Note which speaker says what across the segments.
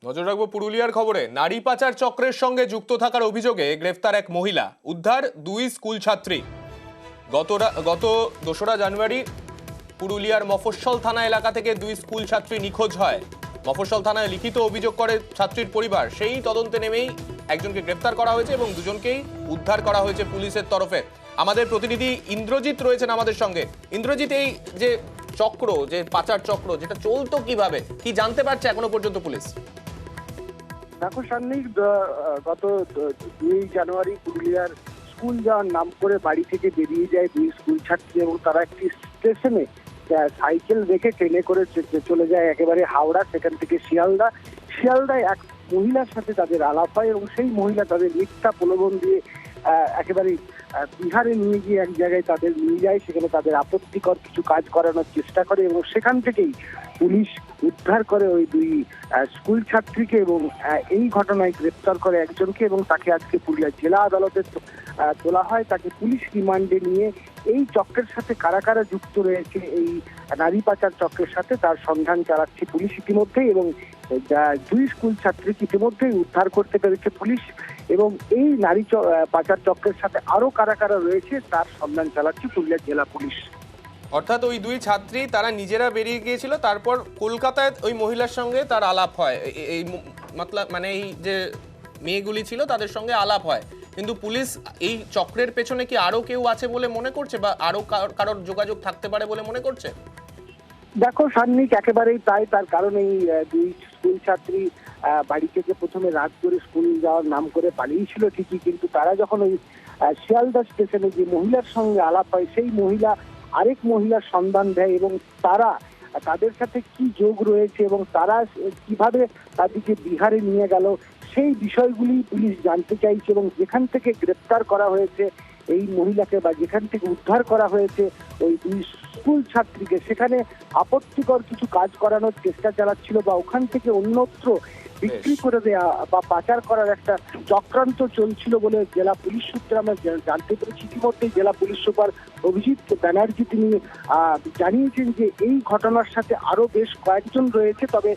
Speaker 1: নজর রাখবো পুরুলিয়ার খবরে। নারী পাচার চক্রের সঙ্গে যুক্ত থাকার অভিযোগে গ্রেফতার এক মহিলা, উদ্ধার দুই স্কুল ছাত্রী। গত 2রা জানুয়ারি পুরুলিয়ার মফস্বল থানা এলাকা থেকে দুই স্কুল ছাত্রী নিখোঁজ হয়। মফস্বল থানায় লিখিত অভিযোগ করে ছাত্রীর পরিবার। সেই তদন্তে নেমেই একজনকে গ্রেফতার করা হয়েছে এবং দুজনকেই উদ্ধার করা হয়েছে পুলিশের তরফে। আমাদের প্রতিনিধি ইন্দ্রজিৎ রয়েছেন আমাদের সঙ্গে। ইন্দ্রজিৎ, এই যে চক্র, যে পাচার চক্র, যেটা চলতো কিভাবে, কি জানতে পারছে এখনো পর্যন্ত পুলিশ?
Speaker 2: দেখো সান্নিক, গত 2 জানুয়ারি পুরুলিয়ার স্কুল যাওয়ার নাম করে বাড়ি থেকে বেরিয়ে যায় দুই স্কুল ছাত্রী এবং তারা একটি স্টেশনে সাইকেল রেখে ট্রেনে করে চলে যায় একেবারে হাওড়া, সেখান থেকে শিয়ালদায় এক মহিলার সাথে তাদের আলাপ হয় এবং সেই মহিলা তাদের মিথ্যা প্রলোভন দিয়ে একেবারে বিহারে নিয়ে গিয়ে এক জায়গায় তাদের নিয়ে যায়। সেখানে তাদের আপত্তিকর কিছু কাজ করানোর চেষ্টা করে এবং সেখান থেকেই পুলিশ উদ্ধার করে ওই দুই স্কুল ছাত্রীকে এবং এই ঘটনায় গ্রেপ্তার করে একজনকে এবং তাকে আজকে পুরুলিয়া জেলা আদালতে তোলা হয়। তাকে পুলিশ রিমান্ডে নিয়ে এই চক্রের সাথে কারা কারা যুক্ত রয়েছে, এই নারী পাচার চক্রের সাথে, তার সন্ধান চালাচ্ছে পুলিশ ইতিমধ্যেই এবং দুই স্কুল ছাত্রীকে ইতিমধ্যেই উদ্ধার করতে পেরেছে পুলিশ এবং এই নারী পাচার চক্রের সাথে আরো কারা কারা রয়েছে তার সন্ধান চালাচ্ছে পুরুলিয়া জেলা পুলিশ।
Speaker 1: অর্থাৎ ওই দুই ছাত্রী তারা নিজেরা বেরিয়ে গিয়েছিল, তারপর কলকাতায় ওই মহিলার সঙ্গে তার আলাপ হয়। এই মানে এই যে মেয়েগুলি ছিল তাদের সঙ্গে আলাপ হয়, কিন্তু পুলিশ এই চক্রের পেছনে কি আরো কেউ আছে বলে মনে করছে বা আরো কারোর যোগাযোগ থাকতে পারে বলে মনে করছে?
Speaker 2: দেখো সান্নিক, একেবারেই তাই। তার কারণ এই দুই স্কুল ছাত্রী বাড়ি থেকে প্রথমে রাত করে স্কুল যাওয়ার নাম করে পালিয়েছিল ঠিকই, কিন্তু তারা যখন ওই শিয়ালদা স্টেশনে যে মহিলার সঙ্গে আলাপ হয়, সেই মহিলা আরেক মহিলার সন্ধান দেয় এবং তাদের সাথে কি যোগ রয়েছে এবং তারা কিভাবে তাদেরকে বিহারে নিয়ে গেল সেই বিষয়গুলি পুলিশ জানতে চাইছে এবং যেখান থেকে গ্রেপ্তার করা হয়েছে এই মহিলাকে বা যেখান থেকে উদ্ধার করা হয়েছে ওই দুই স্কুল ছাত্রীকে, সেখানে আপত্তিকর কিছু কাজ করানোর চেষ্টা চালাচ্ছিল বা ওখান থেকে অন্যত্র বিক্রি করে দেওয়া বা পাচার করার একটা চক্রান্ত চলছিল বলে জেলা পুলিশ সূত্রে আমরা জানতে পেরেছি। ইতিমধ্যে জেলা পুলিশ সুপার অভিজিৎ ব্যানার্জি তিনি জানিয়েছেন যে এই ঘটনার সাথে আরো বেশ কয়েকজন রয়েছে, তবে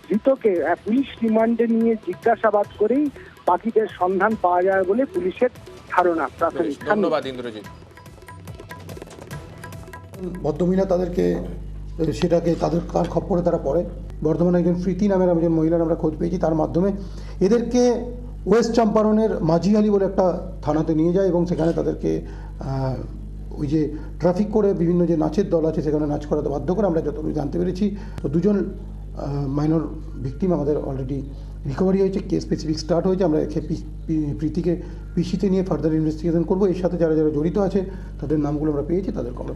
Speaker 2: ধৃতকে পুলিশ রিমান্ডে নিয়ে জিজ্ঞাসাবাদ করেই বাকিদের সন্ধান পাওয়া যায় বলে পুলিশের ধারণা প্রাথমিক।
Speaker 1: ধন্যবাদ ইন্দ্রজিৎ।
Speaker 3: ভদ্রমহিলা তাদেরকে তার খপ্পরে তারা পড়ে। বর্ধমানে একজন প্রীতি নামের একজন মহিলার আমরা খোঁজ পেয়েছি, তার মাধ্যমে এদেরকে ওয়েস্ট চম্পারণের মাঝিহালি বলে একটা থানাতে নিয়ে যায় এবং সেখানে তাদেরকে ওই যে ট্রাফিক করে বিভিন্ন যে নাচের দল আছে সেখানে নাচ করাতে বাধ্য করে। আমরা যতটুকু জানতে পেরেছি তো দুজন মাইনর ভিকটিম আমাদের অলরেডি রিকভারি হয়েছে, কেস স্পেসিফিক স্টার্ট হয়েছে। আমরা প্রীতিকে পিসিতে নিয়ে ফার্দার ইনভেস্টিগেশন করবো। এর সাথে যারা যারা জড়িত আছে তাদের নামগুলো আমরা পেয়েছি, তাদেরকে আমরা